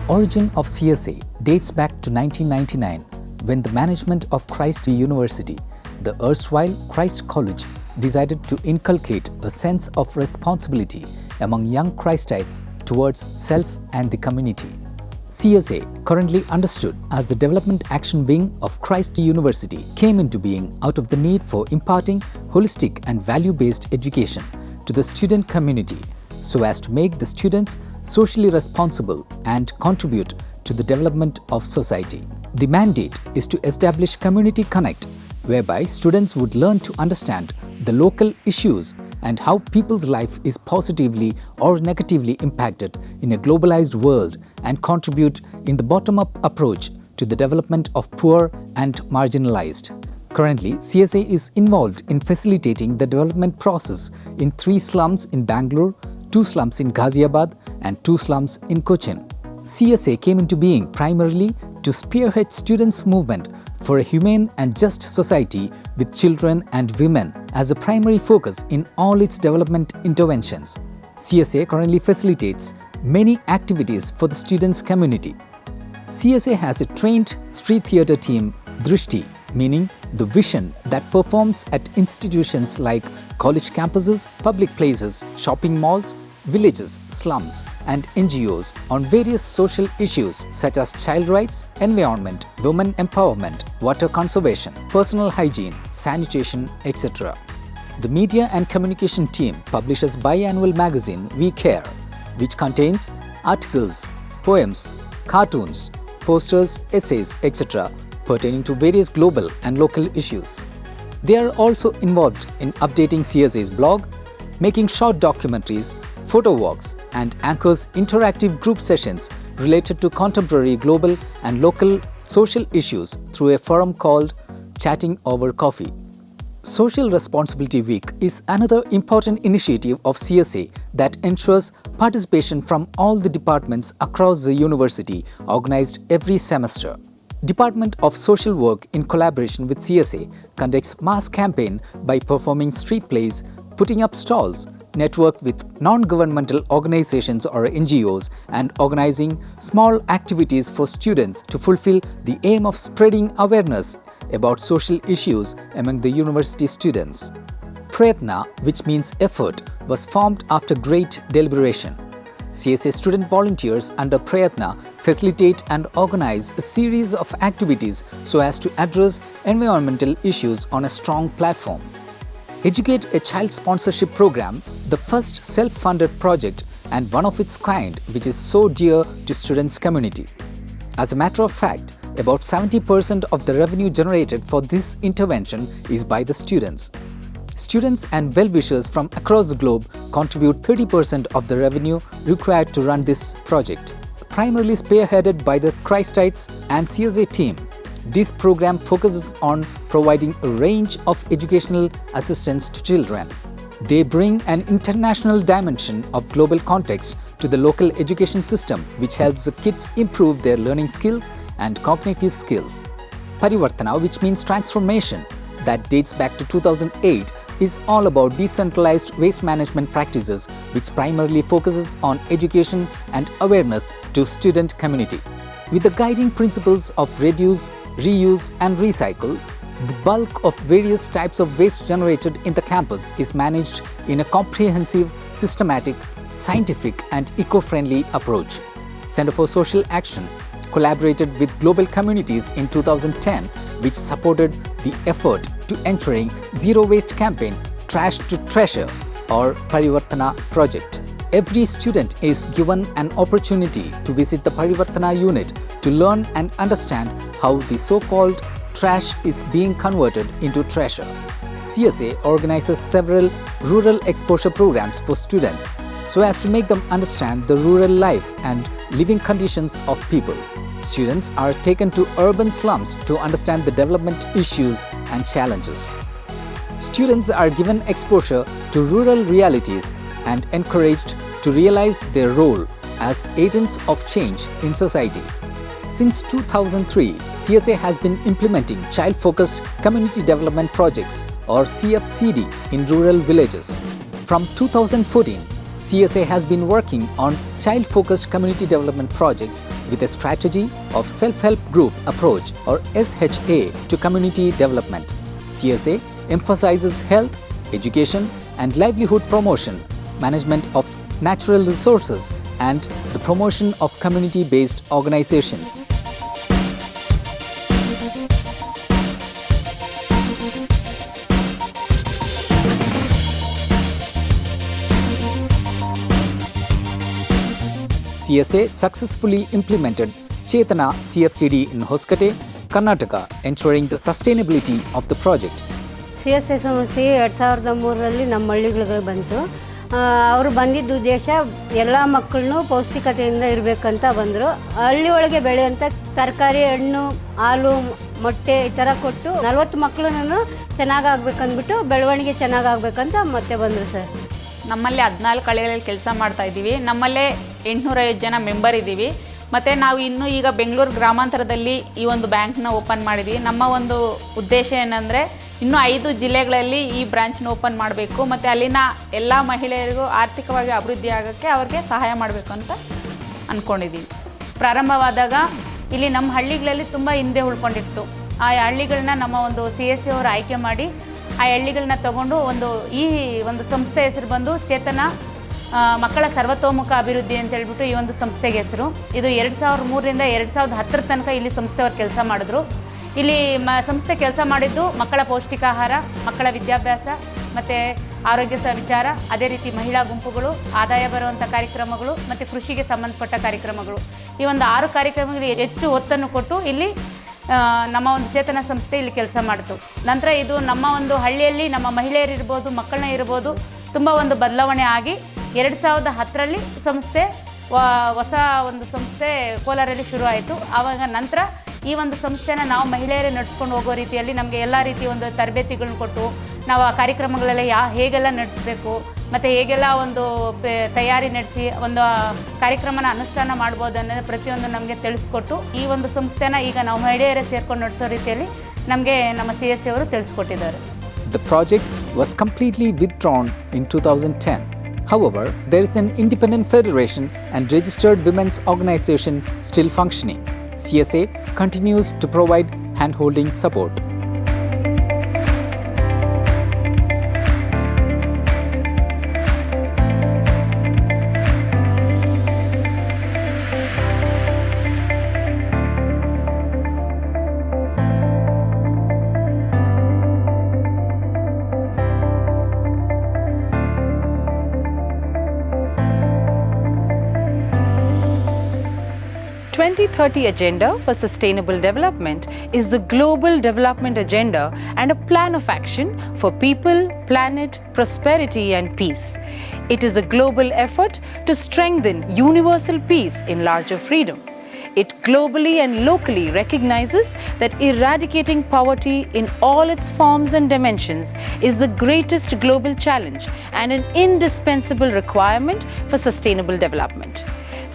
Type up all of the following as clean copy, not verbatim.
origin of CSA dates back to 1999 when the management of Christ University, the erstwhile Christ College, decided to inculcate a sense of responsibility among young Christites towards self and the community. CSA, currently understood as the Development Action Wing of Christ University, came into being out of the need for imparting holistic and value-based education to the student community so as to make the students socially responsible and contribute to the development of society. The mandate is to establish Community Connect, whereby students would learn to understand the local issues and how people's life is positively or negatively impacted in a globalized world and contribute in the bottom-up approach to the development of poor and marginalized. Currently, CSA is involved in facilitating the development process in 3 slums in Bangalore, 2 slums in Ghaziabad and 2 slums in Cochin. CSA came into being primarily to spearhead students' movement for a humane and just society with children and women as a primary focus in all its development interventions. CSA currently facilitates many activities for the students' community. CSA has a trained street theatre team, Drishti, meaning the vision that performs at institutions like college campuses, public places, shopping malls, villages, slums, and NGOs on various social issues such as child rights, environment, women empowerment, water conservation, personal hygiene, sanitation, etc. The media and communication team publishes biannual magazine We Care, which contains articles, poems, cartoons, posters, essays, etc. pertaining to various global and local issues. They are also involved in updating CSA's blog, making short documentaries, photo walks, and anchors interactive group sessions related to contemporary global and local social issues through a forum called Chatting Over Coffee. Social Responsibility Week is another important initiative of CSA that ensures participation from all the departments across the university, organized every semester. Department of Social Work, in collaboration with CSA, conducts mass campaign by performing street plays, putting up stalls, network with non-governmental organizations or NGOs, and organizing small activities for students to fulfill the aim of spreading awareness about social issues among the university students. Prayatna, which means effort, was formed after great deliberation. CSA student volunteers under Prayatna facilitate and organize a series of activities so as to address environmental issues on a strong platform. Educate a Child Sponsorship Program, the first self-funded project and one of its kind which is so dear to students' community. As a matter of fact, about 70% of the revenue generated for this intervention is by the students. Students and well-wishers from across the globe contribute 30% of the revenue required to run this project. Primarily spearheaded by the Christites and CSA team, this program focuses on providing a range of educational assistance to children. They bring an international dimension of global context to the local education system, which helps the kids improve their learning skills and cognitive skills. Parivartana, which means transformation, that dates back to 2008, is all about decentralized waste management practices, which primarily focuses on education and awareness to student community. With the guiding principles of reduce, reuse and recycle, the bulk of various types of waste generated in the campus is managed in a comprehensive, systematic, scientific and eco-friendly approach. Center for Social Action collaborated with global communities in 2010, which supported the effort to ensuring zero waste campaign Trash to Treasure or Parivartana project. Every student is given an opportunity to visit the Parivartana unit to learn and understand how the so-called trash is being converted into treasure. CSA organizes several rural exposure programs for students so as to make them understand the rural life and living conditions of people. Students are taken to urban slums to understand the development issues and challenges. Students are given exposure to rural realities and encouraged to realize their role as agents of change in society. Since 2003, CSA has been implementing child-focused community development projects or CFCD in rural villages. From 2014, CSA has been working on child-focused community development projects with a strategy of self-help group approach or SHA to community development. CSA emphasizes health, education and livelihood promotion, management of natural resources and the promotion of community-based organizations. CSA successfully implemented Chetana CFCD in Hoskote, Karnataka, ensuring the sustainability of the project. CSA ಸಂಸ್ಥೆ 2003ರಲ್ಲಿ ನಮ್ಮ ಹಳ್ಳಿಗಳಿಗೆ ಬಂತು. ಅವರು ಬಂದಿದ್ದ ಉದ್ದೇಶ ಎಲ್ಲ ಮಕ್ಕಳನ್ನು ಪೌಷ್ಟಿಕತೆಯಿಂದ ಇರಬೇಕಂತ ಬಂದರು. ಹಳ್ಳಿ ಒಳಗೆ ಬೆಳೆಯುವಂಥ ತರಕಾರಿ, ಹಣ್ಣು, ಹಾಲು, ಮೊಟ್ಟೆ ಈ ಥರ ಕೊಟ್ಟು 40 ಮಕ್ಕಳನ್ನು ಚೆನ್ನಾಗಾಗಬೇಕಂದ್ಬಿಟ್ಟು ಬೆಳವಣಿಗೆ ಚೆನ್ನಾಗಾಗಬೇಕಂತ ಮತ್ತೆ ಬಂದರು ಸರ್. ನಮ್ಮಲ್ಲಿ 14 ಹಳ್ಳಿಗಳಲ್ಲಿ ಕೆಲಸ ಮಾಡ್ತಾ ಇದ್ದೀವಿ. ನಮ್ಮಲ್ಲೇ 850 ಜನ ಮೆಂಬರ್ ಇದ್ದೀವಿ. ಮತ್ತು ನಾವು ಇನ್ನೂ ಈಗ ಬೆಂಗಳೂರು ಗ್ರಾಮಾಂತರದಲ್ಲಿ ಈ ಒಂದು ಬ್ಯಾಂಕ್ನ ಓಪನ್ ಮಾಡಿದ್ದೀವಿ. ನಮ್ಮ ಒಂದು ಉದ್ದೇಶ ಏನಂದರೆ ಇನ್ನೂ 5 ಜಿಲ್ಲೆಗಳಲ್ಲಿ ಈ ಬ್ರಾಂಚ್ನ ಓಪನ್ ಮಾಡಬೇಕು ಮತ್ತು ಅಲ್ಲಿನ ಎಲ್ಲ ಮಹಿಳೆಯರಿಗೂ ಆರ್ಥಿಕವಾಗಿ ಅಭಿವೃದ್ಧಿ ಆಗೋಕ್ಕೆ ಅವ್ರಿಗೆ ಸಹಾಯ ಮಾಡಬೇಕು ಅಂತ ಅಂದ್ಕೊಂಡಿದ್ದೀವಿ. ಪ್ರಾರಂಭವಾದಾಗ ಇಲ್ಲಿ ನಮ್ಮ ಹಳ್ಳಿಗಳಲ್ಲಿ ತುಂಬ ಹಿಂದೆ ಉಳ್ಕೊಂಡಿತ್ತು. ಆ ಹಳ್ಳಿಗಳನ್ನ ನಮ್ಮ ಒಂದು CSA ಅವರು ಆಯ್ಕೆ ಮಾಡಿ ಆ ಹಳ್ಳಿಗಳನ್ನ ತಗೊಂಡು ಈ ಒಂದು ಸಂಸ್ಥೆ ಹೆಸರು ಬಂದು ಚೇತನ ಮಕ್ಕಳ ಸರ್ವತೋಮುಖ ಅಭಿವೃದ್ಧಿ ಅಂತ ಹೇಳ್ಬಿಟ್ಟು ಈ ಒಂದು ಸಂಸ್ಥೆಗೆ ಹೆಸರು. ಇದು 2003ರಿಂದ 2010 ತನಕ ಇಲ್ಲಿ ಸಂಸ್ಥೆಯವರು ಕೆಲಸ ಮಾಡಿದ್ರು. ಇಲ್ಲಿ ಸಂಸ್ಥೆ ಕೆಲಸ ಮಾಡಿದ್ದು ಮಕ್ಕಳ ಪೌಷ್ಟಿಕಾಹಾರ, ಮಕ್ಕಳ ವಿದ್ಯಾಭ್ಯಾಸ ಮತ್ತು ಆರೋಗ್ಯ ವಿಚಾರ, ಅದೇ ರೀತಿ ಮಹಿಳಾ ಗುಂಪುಗಳು, ಆದಾಯ ಬರುವಂಥ ಕಾರ್ಯಕ್ರಮಗಳು ಮತ್ತು ಕೃಷಿಗೆ ಸಂಬಂಧಪಟ್ಟ ಕಾರ್ಯಕ್ರಮಗಳು. ಈ ಒಂದು 6 ಕಾರ್ಯಕ್ರಮಗಳಿಗೆ ಹೆಚ್ಚು ಒತ್ತನ್ನು ಕೊಟ್ಟು ಇಲ್ಲಿ ನಮ್ಮ ಒಂದು ಚೇತನ ಸಂಸ್ಥೆ ಇಲ್ಲಿ ಕೆಲಸ ಮಾಡಿತು. ನಂತರ ಇದು ನಮ್ಮ ಒಂದು ಹಳ್ಳಿಯಲ್ಲಿ ನಮ್ಮ ಮಹಿಳೆಯರಿರ್ಬೋದು, ಮಕ್ಕಳನ್ನ ಇರ್ಬೋದು ತುಂಬ ಒಂದು ಬದಲಾವಣೆ ಆಗಿ 2010ರಲ್ಲಿ ಸಂಸ್ಥೆ ಹೊಸ ಒಂದು ಸಂಸ್ಥೆ ಕೋಲಾರಲ್ಲಿ ಶುರು ಆಯಿತು. ಆವಾಗ ನಂತರ ಈ ಒಂದು ಸಂಸ್ಥೆನ ನಾವು ಮಹಿಳೆಯರೇ ನಡೆಸ್ಕೊಂಡು ಹೋಗೋ ರೀತಿಯಲ್ಲಿ ನಮಗೆ ಎಲ್ಲ ರೀತಿಯ ಒಂದು ತರಬೇತಿಗಳನ್ನ ಕೊಟ್ಟು ನಾವು ಆ ಕಾರ್ಯಕ್ರಮಗಳೆಲ್ಲ ಹೇಗೆಲ್ಲ ನಡೆಸಬೇಕು ಮತ್ತು ಹೇಗೆಲ್ಲ ಒಂದು ತಯಾರಿ ನಡೆಸಿ ಒಂದು ಕಾರ್ಯಕ್ರಮನ ಅನುಷ್ಠಾನ ಮಾಡ್ಬೋದು ಅನ್ನೋದು ಪ್ರತಿಯೊಂದು ನಮಗೆ ತಿಳಿಸ್ಕೊಟ್ಟು ಈ ಒಂದು ಸಂಸ್ಥೆನ ಈಗ ನಾವು ಮಹಿಳೆಯರೇ ಸೇರ್ಕೊಂಡು ನಡೆಸೋ ರೀತಿಯಲ್ಲಿ ನಮಗೆ ನಮ್ಮ CSA ಅವರು ತಿಳಿಸ್ಕೊಟ್ಟಿದ್ದಾರೆ. The project was completely withdrawn in 2010. However, there is an independent federation and registered women's organization still functioning. CSA continues to provide hand-holding support. The 2030 Agenda for Sustainable Development is the global development agenda and a plan of action for people, planet, prosperity and peace. It is a global effort to strengthen universal peace in larger freedom. It globally and locally recognizes that eradicating poverty in all its forms and dimensions is the greatest global challenge and an indispensable requirement for sustainable development.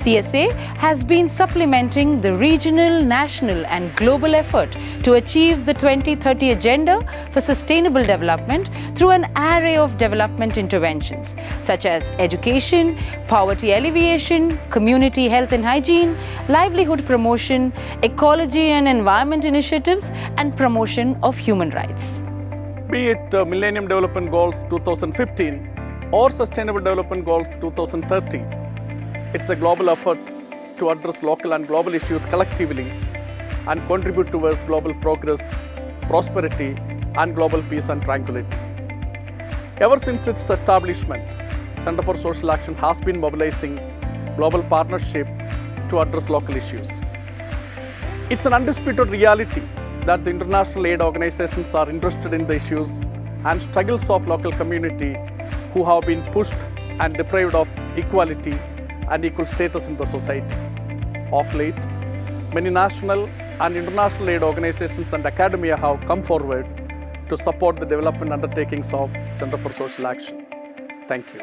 CSA has been supplementing the regional, national and global effort to achieve the 2030 Agenda for Sustainable Development through an array of development interventions such as education, poverty alleviation, community health and hygiene, livelihood promotion, ecology and environment initiatives and promotion of human rights. Be it Millennium Development Goals 2015 or Sustainable Development Goals 2030, it's a global effort to address local and global issues collectively and contribute towards global progress, prosperity, and global peace and tranquility. Ever since its establishment, Center for Social Action has been mobilizing global partnership to address local issues. It's an undisputed reality that the international aid organizations are interested in the issues and struggles of local community who have been pushed and deprived of equality and equal status in the society. Of late, many national and international aid organizations and academia have come forward to support the development undertakings of Center for Social Action. Thank you.